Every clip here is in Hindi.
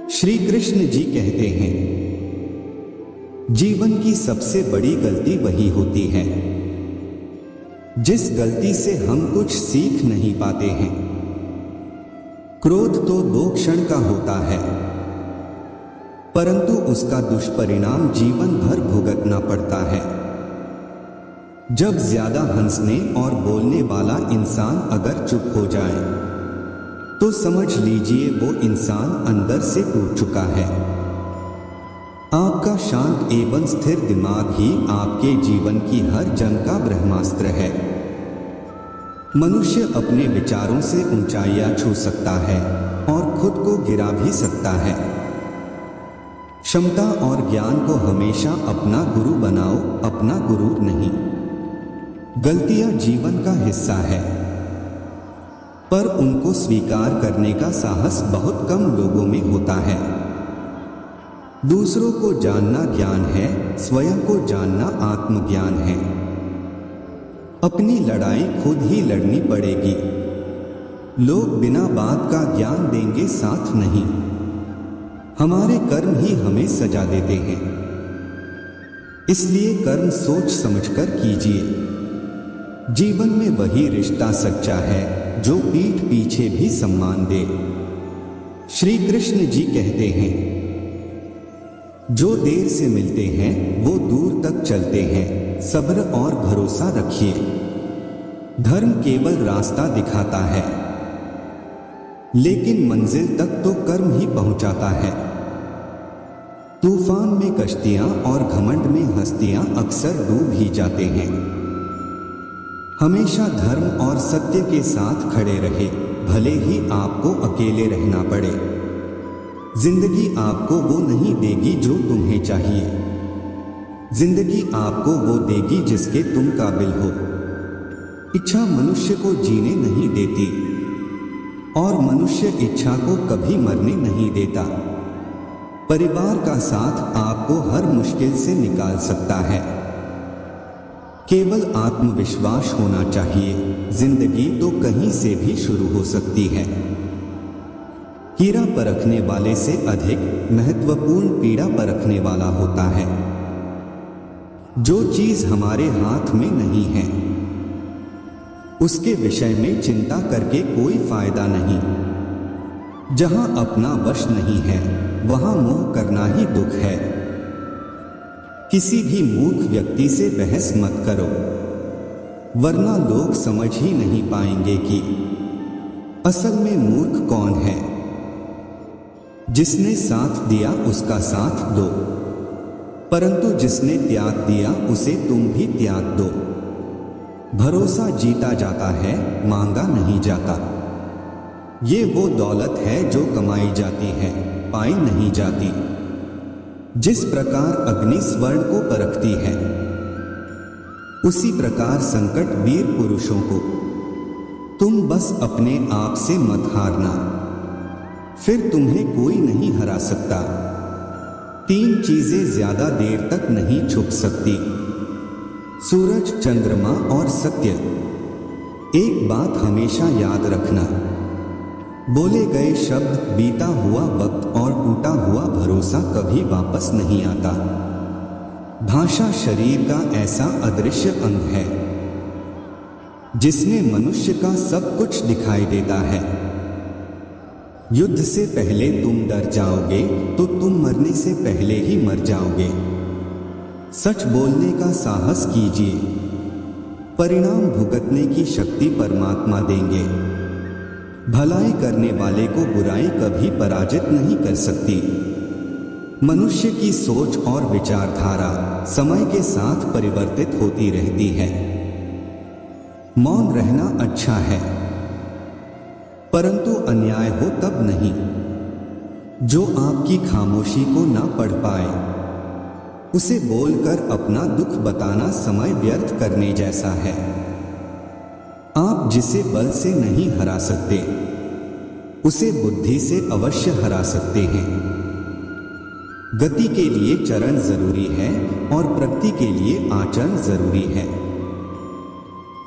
श्री कृष्ण जी कहते हैं, जीवन की सबसे बड़ी गलती वही होती है जिस गलती से हम कुछ सीख नहीं पाते हैं। क्रोध तो 2 क्षण का होता है, परंतु उसका दुष्परिणाम जीवन भर भुगतना पड़ता है। जब ज्यादा हंसने और बोलने वाला इंसान अगर चुप हो जाए तो समझ लीजिए वो इंसान अंदर से टूट चुका है। आपका शांत एवं स्थिर दिमाग ही आपके जीवन की हर जंग का ब्रह्मास्त्र है। मनुष्य अपने विचारों से ऊंचाइयां छू सकता है और खुद को गिरा भी सकता है। क्षमता और ज्ञान को हमेशा अपना गुरु बनाओ, अपना गुरु नहीं। गलतियां जीवन का हिस्सा है, पर उनको स्वीकार करने का साहस बहुत कम लोगों में होता है। दूसरों को जानना ज्ञान है, स्वयं को जानना आत्मज्ञान है। अपनी लड़ाई खुद ही लड़नी पड़ेगी। लोग बिना बात का ज्ञान देंगे, साथ नहीं। हमारे कर्म ही हमें सजा देते हैं, इसलिए कर्म सोच समझकर कीजिए। जीवन में वही रिश्ता सच्चा है जो पीठ पीछे भी सम्मान दे। श्री कृष्ण जी कहते हैं, जो देर से मिलते हैं वो दूर तक चलते हैं, सब्र और भरोसा रखिए। धर्म केवल रास्ता दिखाता है, लेकिन मंजिल तक तो कर्म ही पहुंचाता है। तूफान में कश्तियां और घमंड में हस्तियां अक्सर डूब ही जाते हैं। हमेशा धर्म और सत्य के साथ खड़े रहे, भले ही आपको अकेले रहना पड़े। जिंदगी आपको वो नहीं देगी जो तुम्हें चाहिए। जिंदगी आपको वो देगी जिसके तुम काबिल हो। इच्छा मनुष्य को जीने नहीं देती और मनुष्य इच्छा को कभी मरने नहीं देता। परिवार का साथ आपको हर मुश्किल से निकाल सकता है। केवल आत्मविश्वास होना चाहिए। जिंदगी तो कहीं से भी शुरू हो सकती है। हीरा परखने वाले से अधिक महत्वपूर्ण पीड़ा परखने वाला होता है। जो चीज हमारे हाथ में नहीं है उसके विषय में चिंता करके कोई फायदा नहीं। जहां अपना वश नहीं है वहां मोह करना ही दुख है। किसी भी मूर्ख व्यक्ति से बहस मत करो, वरना लोग समझ ही नहीं पाएंगे कि असल में मूर्ख कौन है। जिसने साथ दिया उसका साथ दो, परंतु जिसने त्याग दिया उसे तुम भी त्याग दो। भरोसा जीता जाता है, मांगा नहीं जाता। ये वो दौलत है जो कमाई जाती है, पाई नहीं जाती। जिस प्रकार अग्नि स्वर्ण को परखती है, उसी प्रकार संकट वीर पुरुषों को। तुम बस अपने आप से मत हारना, फिर तुम्हें कोई नहीं हरा सकता। 3 चीजें ज्यादा देर तक नहीं छुप सकती, सूरज, चंद्रमा और सत्य। एक बात हमेशा याद रखना, बोले गए शब्द, बीता हुआ वक्त और टूटा हुआ भरोसा कभी वापस नहीं आता। भाषा शरीर का ऐसा अदृश्य अंग है जिसमें मनुष्य का सब कुछ दिखाई देता है। युद्ध से पहले तुम डर जाओगे तो तुम मरने से पहले ही मर जाओगे। सच बोलने का साहस कीजिए, परिणाम भुगतने की शक्ति परमात्मा देंगे। भलाई करने वाले को बुराई कभी पराजित नहीं कर सकती। मनुष्य की सोच और विचारधारा समय के साथ परिवर्तित होती रहती है। मौन रहना अच्छा है, परंतु अन्याय हो तब नहीं। जो आपकी खामोशी को ना पढ़ पाए उसे बोलकर अपना दुख बताना समय व्यर्थ करने जैसा है। आप जिसे बल से नहीं हरा सकते उसे बुद्धि से अवश्य हरा सकते हैं। गति के लिए चरण जरूरी है और प्रगति के लिए आचरण जरूरी है।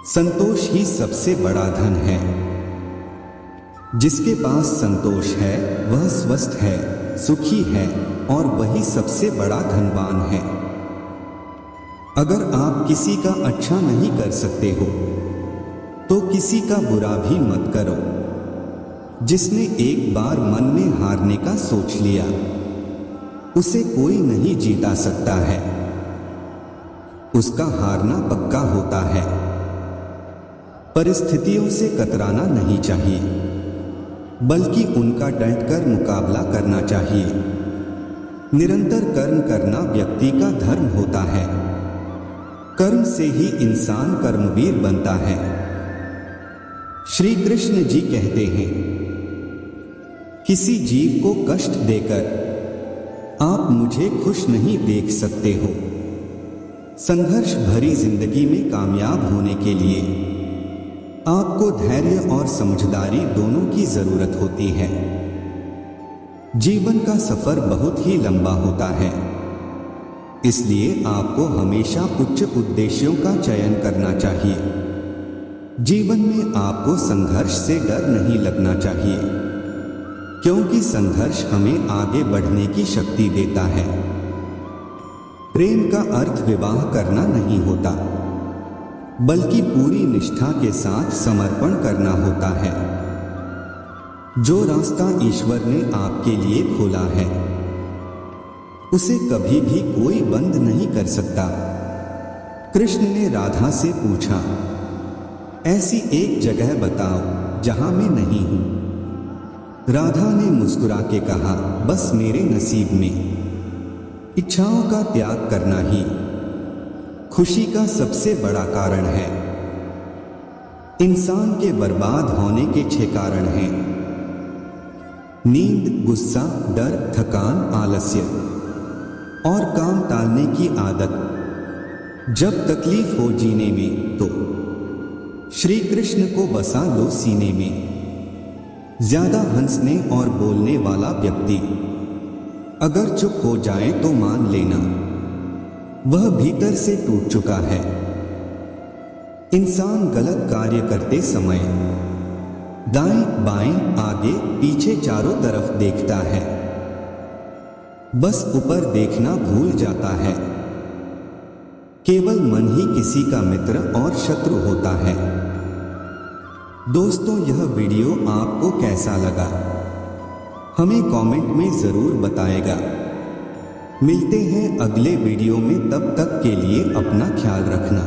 संतोष ही सबसे बड़ा धन है। जिसके पास संतोष है वह स्वस्थ है, सुखी है और वही सबसे बड़ा धनवान है। अगर आप किसी का अच्छा नहीं कर सकते हो तो किसी का बुरा भी मत करो। जिसने एक बार मन में हारने का सोच लिया उसे कोई नहीं जीता सकता है। उसका हारना पक्का होता है। परिस्थितियों से कतराना नहीं चाहिए, बल्कि उनका डटकर मुकाबला करना चाहिए। निरंतर कर्म करना व्यक्ति का धर्म होता है। कर्म से ही इंसान कर्मवीर बनता है। श्री कृष्ण जी कहते हैं, किसी जीव को कष्ट देकर आप मुझे खुश नहीं देख सकते हो। संघर्ष भरी जिंदगी में कामयाब होने के लिए आपको धैर्य और समझदारी दोनों की जरूरत होती है। जीवन का सफर बहुत ही लंबा होता है, इसलिए आपको हमेशा उच्च उद्देश्यों का चयन करना चाहिए। जीवन में आपको संघर्ष से डर नहीं लगना चाहिए, क्योंकि संघर्ष हमें आगे बढ़ने की शक्ति देता है। प्रेम का अर्थ विवाह करना नहीं होता, बल्कि पूरी निष्ठा के साथ समर्पण करना होता है। जो रास्ता ईश्वर ने आपके लिए खोला है उसे कभी भी कोई बंद नहीं कर सकता। कृष्ण ने राधा से पूछा, ऐसी एक जगह बताओ जहां मैं नहीं हूं। राधा ने मुस्कुरा के कहा, बस मेरे नसीब में। इच्छाओं का त्याग करना ही खुशी का सबसे बड़ा कारण है। इंसान के बर्बाद होने के 6 कारण हैं: नींद, गुस्सा, डर, थकान, आलस्य और काम टालने की आदत। जब तकलीफ हो जीने में तो श्री कृष्ण को बसा लो सीने में। ज्यादा हंसने और बोलने वाला व्यक्ति अगर चुप हो जाए तो मान लेना वह भीतर से टूट चुका है। इंसान गलत कार्य करते समय दाएं बाएं आगे पीछे चारों तरफ देखता है, बस ऊपर देखना भूल जाता है। केवल मन ही किसी का मित्र और शत्रु होता है। दोस्तों, यह वीडियो आपको कैसा लगा हमें कमेंट में जरूर बताएगा। मिलते हैं अगले वीडियो में, तब तक के लिए अपना ख्याल रखना।